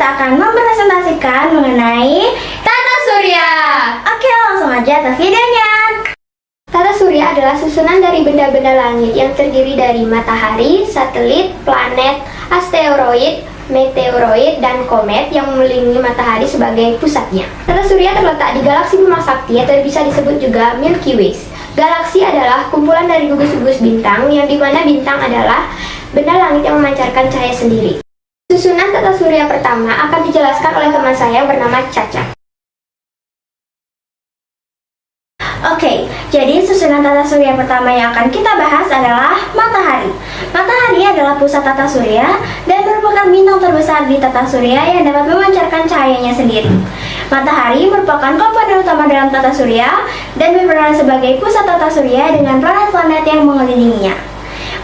kita akan mempresentasikan mengenai Tata Surya. Oke, langsung aja ke videonya. Tata Surya adalah susunan dari benda-benda langit yang terdiri dari matahari, satelit, planet, asteroid, meteoroid, dan komet yang mengelilingi matahari sebagai pusatnya. Tata Surya terletak di galaksi Bima Sakti atau bisa disebut juga Milky Way. Galaksi adalah kumpulan dari gugus-gugus bintang yang dimana bintang adalah benda langit yang memancarkan cahaya sendiri. Susunan Tata Surya pertama akan dijelaskan oleh teman saya bernama Caca. Oke, jadi susunan tata surya pertama yang akan kita bahas adalah matahari. Matahari adalah pusat tata surya dan merupakan bintang terbesar di tata surya yang dapat memancarkan cahayanya sendiri. Matahari merupakan komponen utama dalam tata surya dan berperan sebagai pusat tata surya dengan planet-planet yang mengelilinginya.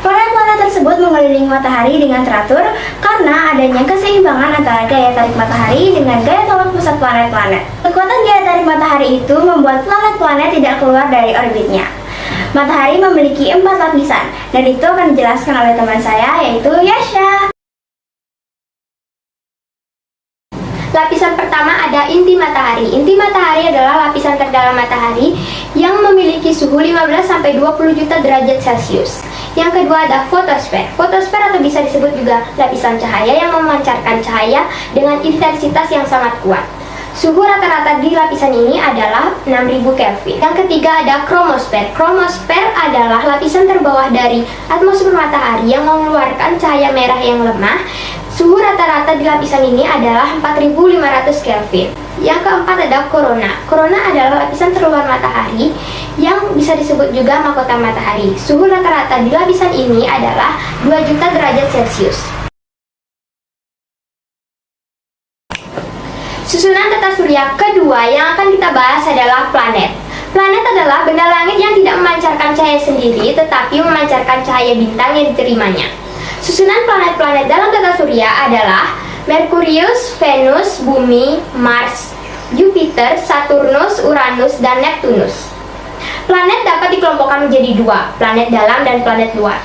Planet-planet tersebut mengelilingi matahari dengan teratur karena adanya keseimbangan antara gaya tarik matahari dengan gaya tolak pusat planet-planet. Kekuatan gaya tarik matahari itu membuat planet-planet tidak keluar dari orbitnya. Matahari memiliki 4 lapisan, dan itu akan dijelaskan oleh teman saya, yaitu Yasha. Lapisan pertama ada inti matahari. Inti matahari adalah lapisan terdalam matahari yang memiliki suhu 15-20 juta derajat Celcius. Yang kedua ada fotosfer. Fotosfer atau bisa disebut juga lapisan cahaya yang memancarkan cahaya dengan intensitas yang sangat kuat. Suhu rata-rata di lapisan ini adalah 6000 Kelvin. Yang ketiga ada kromosfer. Kromosfer adalah lapisan terbawah dari atmosfer matahari yang mengeluarkan cahaya merah yang lemah. Suhu rata-rata di lapisan ini adalah 4500 Kelvin. Yang keempat ada korona. Korona adalah lapisan terluar matahari yang bisa disebut juga mahkota matahari. Suhu rata-rata di lapisan ini adalah 2 juta derajat Celcius. Susunan tata surya kedua yang akan kita bahas adalah planet. Planet adalah benda langit yang tidak memancarkan cahaya sendiri, tetapi memancarkan cahaya bintang yang diterimanya. Susunan planet-planet dalam tata surya adalah Merkurius, Venus, Bumi, Mars, Jupiter, Saturnus, Uranus, dan Neptunus. Planet dapat dikelompokkan menjadi 2, planet dalam dan planet luar.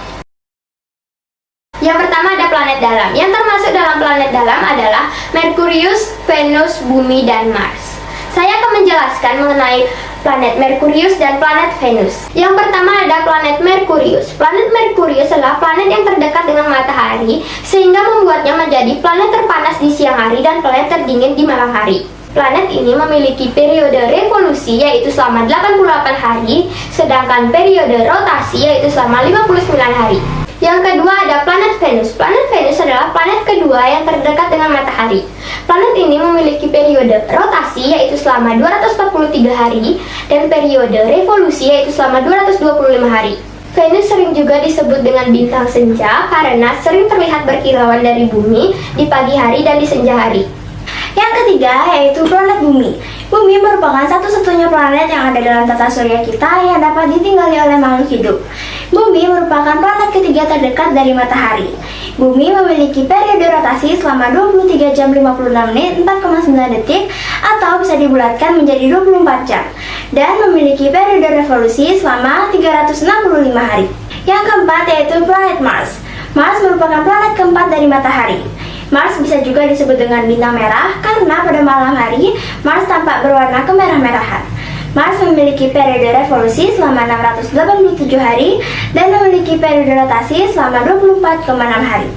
Yang pertama ada planet dalam. Yang termasuk dalam planet dalam adalah Merkurius, Venus, Bumi, dan Mars. Saya akan menjelaskan mengenai planet Merkurius dan planet Venus. Yang pertama ada planet Merkurius. Planet Merkurius adalah planet yang terdekat dengan matahari sehingga membuatnya menjadi planet terpanas di siang hari dan planet terdingin di malam hari. Planet ini memiliki periode revolusi yaitu selama 88 hari, sedangkan periode rotasi yaitu selama 59 hari. Yang kedua ada planet Venus. Planet Venus adalah planet kedua yang terdekat dengan matahari. Planet ini memiliki periode rotasi yaitu selama 243 hari dan periode revolusi yaitu selama 225 hari. Venus sering juga disebut dengan bintang senja karena sering terlihat berkilauan dari bumi di pagi hari dan di senja hari. Yang ketiga yaitu planet Bumi. Bumi merupakan satu-satunya planet yang ada dalam tata surya kita yang dapat ditinggali oleh makhluk hidup. Bumi merupakan planet ketiga terdekat dari matahari. Bumi memiliki periode rotasi selama 23 jam 56 menit 4,9 detik atau bisa dibulatkan menjadi 24 jam dan memiliki periode revolusi selama 365 hari. Yang keempat yaitu planet Mars. Mars merupakan planet keempat dari matahari. Mars bisa juga disebut dengan bintang merah karena pada malam hari Mars tampak berwarna kemerah-merahan. Mars memiliki periode revolusi selama 687 hari dan memiliki periode rotasi selama 24,6 hari.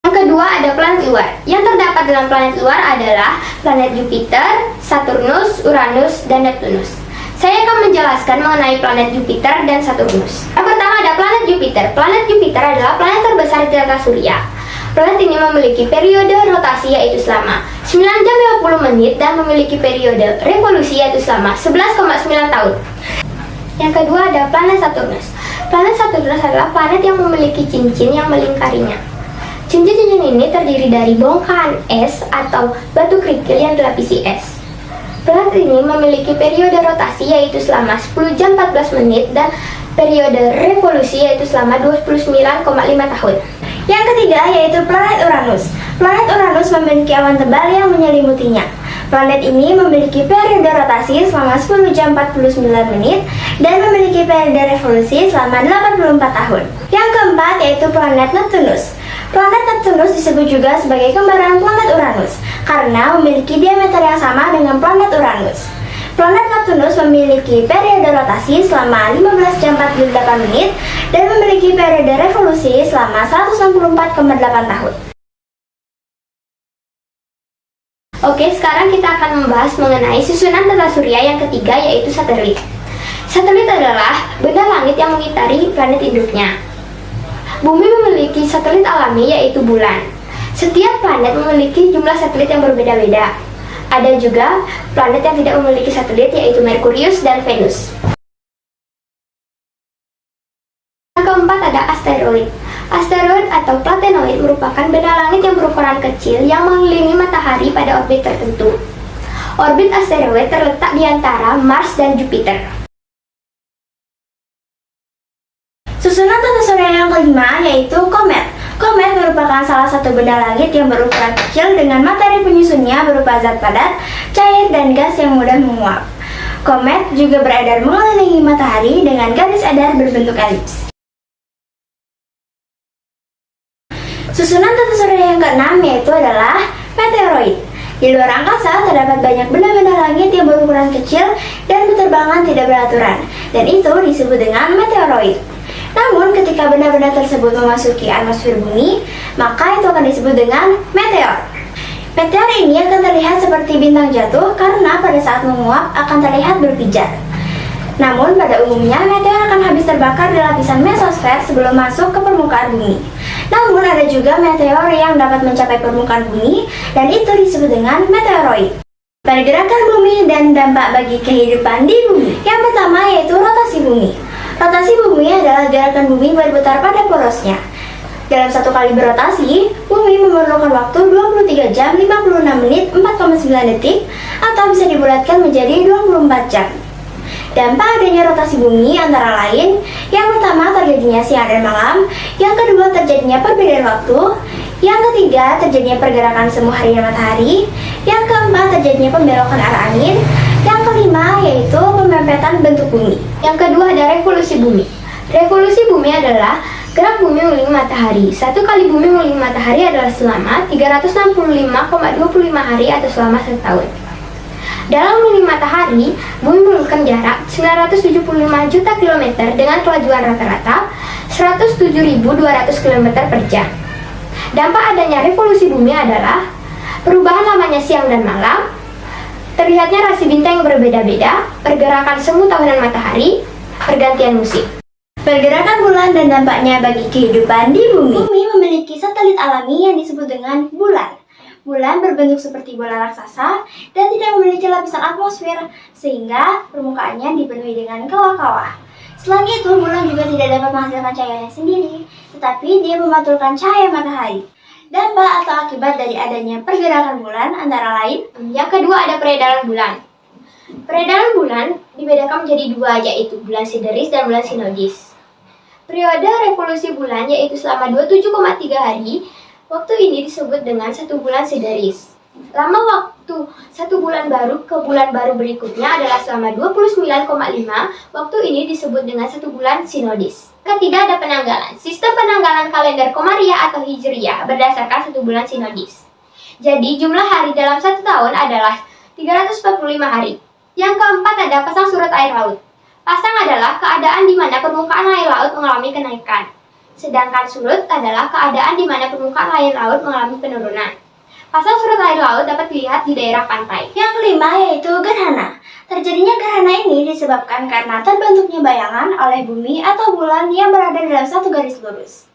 Yang kedua ada planet luar. Yang terdapat dalam planet luar adalah planet Jupiter, Saturnus, Uranus, dan Neptunus. Saya akan menjelaskan mengenai planet Jupiter dan Saturnus. Yang pertama ada planet Jupiter. Planet Jupiter adalah planet terbesar di tata surya. Planet ini memiliki periode rotasi yaitu selama 9 jam 50 menit dan memiliki periode revolusi yaitu selama 11,9 tahun. Yang kedua ada planet Saturnus. Planet Saturnus adalah planet yang memiliki cincin yang melingkarinya. Cincin-cincin ini terdiri dari bongkahan es atau batu kerikil yang dilapisi es. Planet ini memiliki periode rotasi yaitu selama 10 jam 14 menit dan periode revolusi yaitu selama 29,5 tahun. Yang ketiga yaitu planet Uranus. Planet Uranus memiliki awan tebal yang menyelimutinya. Planet ini memiliki periode rotasi selama 10 jam 49 menit dan memiliki periode revolusi selama 84 tahun. Yang keempat yaitu planet Neptunus. Planet Neptunus disebut juga sebagai kembaran planet Uranus karena memiliki diameter yang sama dengan planet Uranus. Planet Neptunus memiliki periode rotasi selama 15 jam 48 menit dan memiliki periode revolusi selama 164,8 tahun. Oke, sekarang kita akan membahas mengenai susunan tata surya yang ketiga, yaitu satelit. Satelit adalah benda langit yang mengitari planet induknya. Bumi memiliki satelit alami, yaitu bulan. Setiap planet memiliki jumlah satelit yang berbeda-beda. Ada juga planet yang tidak memiliki satelit, yaitu Merkurius dan Venus. Yang keempat ada asteroid. Asteroid atau platenoid merupakan benda langit yang berukuran kecil yang mengelilingi matahari pada orbit tertentu. Orbit asteroid terletak di antara Mars dan Jupiter. Susunan tata surya yang kelima yaitu komet. Komet merupakan salah satu benda langit yang berukuran kecil dengan materi penyusunnya berupa zat padat, cair, dan gas yang mudah menguap. Komet juga beredar mengelilingi matahari dengan garis edar berbentuk elips. Susunan tata surya yang keenam yaitu adalah meteoroid. Di luar angkasa terdapat banyak benda-benda langit yang berukuran kecil dan berterbangan tidak beraturan, dan itu disebut dengan meteoroid. Namun, ketika benda-benda tersebut memasuki atmosfer bumi, maka itu akan disebut dengan meteor. Meteor ini akan terlihat seperti bintang jatuh karena pada saat menguap akan terlihat berpijar. Namun, pada umumnya meteor akan habis terbakar di lapisan mesosfer sebelum masuk ke permukaan bumi. Namun, ada juga meteor yang dapat mencapai permukaan bumi, dan itu disebut dengan meteoroid. Pergerakan bumi dan dampak bagi kehidupan di bumi. Yang pertama yaitu rotasi bumi. Rotasi bumi adalah gerakan bumi berputar pada porosnya. Dalam satu kali berotasi, bumi memerlukan waktu 23 jam 56 menit 4,9 detik atau bisa dibulatkan menjadi 24 jam. Dampak adanya rotasi bumi antara lain, yang pertama terjadinya siang dan malam, yang kedua terjadinya perbedaan waktu, yang ketiga terjadinya pergerakan semu harian matahari, yang keempat terjadinya pembelokan arah angin, yang kelima yaitu pemempetan bentuk bumi. Yang kedua ada revolusi bumi. Revolusi bumi adalah gerak bumi mengelilingi matahari. Satu kali bumi mengelilingi matahari adalah selama 365,25 hari atau selama 1 tahun. Dalam mengelilingi matahari, bumi memerlukan jarak 975 juta kilometer dengan kelajuan rata-rata 107.200 km per jam. Dampak adanya revolusi bumi adalah perubahan lamanya siang dan malam, terlihatnya rasi bintang yang berbeda-beda, pergerakan semu tahunan matahari, pergantian musim. Pergerakan bulan dan dampaknya bagi kehidupan di bumi. Bumi memiliki satelit alami yang disebut dengan bulan. Bulan berbentuk seperti bola raksasa dan tidak memiliki lapisan atmosfer, sehingga permukaannya dipenuhi dengan kawah-kawah. Selain itu, bulan juga tidak dapat menghasilkan cahayanya sendiri, tetapi dia memantulkan cahaya matahari. Dampak atau akibat dari adanya pergerakan bulan antara lain, yang kedua ada peredaran bulan. Peredaran bulan dibedakan menjadi dua, yaitu bulan sideris dan bulan sinodis. Periode revolusi bulan yaitu selama 27,3 hari. Waktu ini disebut dengan 1 bulan sideris. Lama waktu 1 bulan baru ke bulan baru berikutnya adalah selama 29,5. Waktu ini disebut dengan 1 bulan sinodis. Ketiga ada penanggalan. Sistem penanggalan kalender Komariah atau Hijriyah berdasarkan 1 bulan sinodis. Jadi jumlah hari dalam 1 tahun adalah 345 hari. Yang keempat ada pasang surut air laut. Pasang adalah keadaan di mana permukaan air laut mengalami kenaikan. Sedangkan surut adalah keadaan di mana permukaan air laut mengalami penurunan. Pasang surut air laut dapat dilihat di daerah pantai. Yang kelima yaitu gerhana. Terjadinya gerhana ini disebabkan karena terbentuknya bayangan oleh bumi atau bulan yang berada dalam satu garis lurus.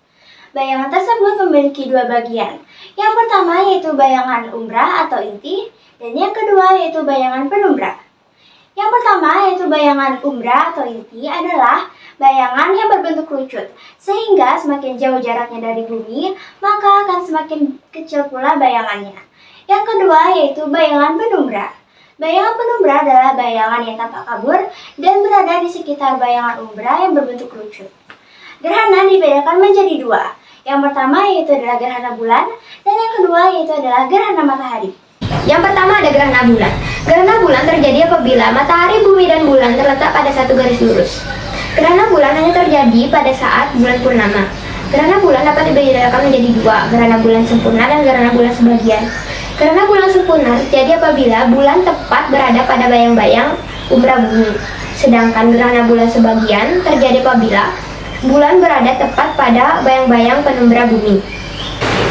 Bayangan tersebut memiliki dua bagian. Yang pertama yaitu bayangan umbra atau inti, dan yang kedua yaitu bayangan penumbra. Yang pertama yaitu bayangan umbra atau inti adalah bayangan yang berbentuk kerucut, sehingga semakin jauh jaraknya dari bumi, maka akan semakin kecil pula bayangannya. Yang kedua yaitu bayangan penumbra. Bayangan penumbra adalah bayangan yang tampak kabur dan berada di sekitar bayangan umbra yang berbentuk kerucut. Gerhana dibedakan menjadi dua. Yang pertama yaitu adalah gerhana bulan, dan yang kedua yaitu adalah gerhana matahari. Yang pertama ada gerhana bulan. Gerhana bulan terjadi apabila matahari, bumi, dan bulan terletak pada satu garis lurus. Gerhana bulan hanya terjadi pada saat bulan purnama. Gerhana bulan dapat dibedakan menjadi dua, gerhana bulan sempurna dan gerhana bulan sebagian. Gerhana bulan sempurna terjadi apabila bulan tepat berada pada bayang-bayang umbra bumi. Sedangkan gerhana bulan sebagian terjadi apabila bulan berada tepat pada bayang-bayang penumbra bumi.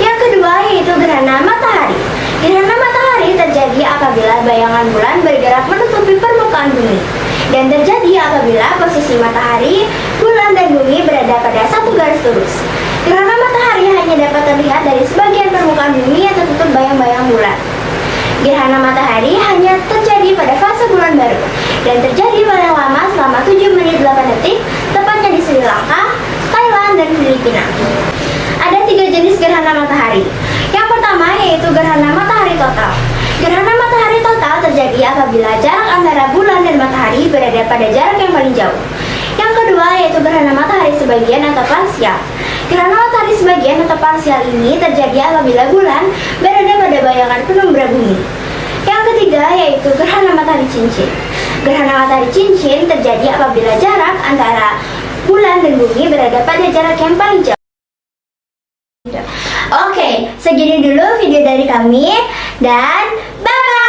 Yang kedua yaitu gerhana matahari. Gerhana matahari terjadi apabila bayangan bulan bergerak menutupi permukaan bumi, dan terjadi apabila posisi matahari, bulan, dan bumi berada pada satu garis lurus. Gerhana matahari hanya dapat terlihat dari sebagian permukaan bumi yang tertutup bayang-bayang bulan. Gerhana matahari hanya terjadi pada fase bulan baru dan terjadi paling lama selama 7 menit 8 detik, tepatnya di Sri Lanka, Thailand, dan Filipina. Ada 3 jenis gerhana matahari. Yang pertama yaitu gerhana matahari total. Gerhana matahari total terjadi apabila jarak antara bulan dan matahari berada pada jarak yang paling jauh. Yang kedua yaitu gerhana matahari sebagian atau parsial. Gerhana matahari sebagian atau parsial ini terjadi apabila bulan berada pada bayangan penumbra bumi. Yang ketiga yaitu gerhana matahari cincin. Gerhana matahari cincin terjadi apabila jarak antara bulan dan bumi berada pada jarak yang paling jauh. Oke, segini dulu video dari kami dan bye-bye!